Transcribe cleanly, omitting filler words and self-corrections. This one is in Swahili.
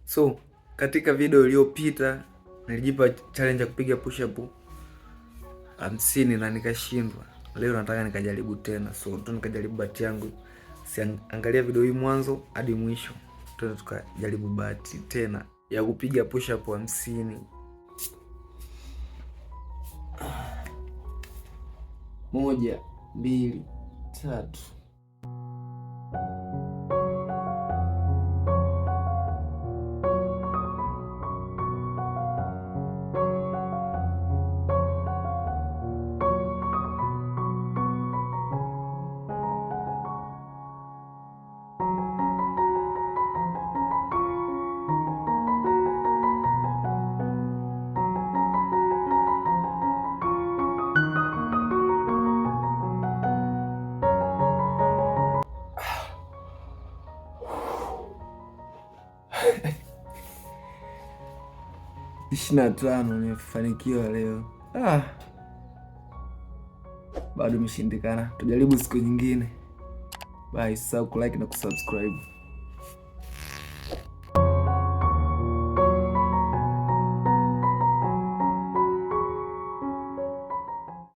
So katika video iliyopita nilijipa challenge ya kupiga push up 50 na nikashindwa. Leo nataka nikajaribu tena, so tu nikajaribu bahati yangu. Angalia video hii mwanzo hadi mwisho, tukajaribu bahati tena ya kupiga push up 50. 1 2 3. Ishirini na tano nimefanikiwa leo. Bado imeshindikana. Tujaribu siku nyingine. Bye, usisahau kulike na kusubscribe.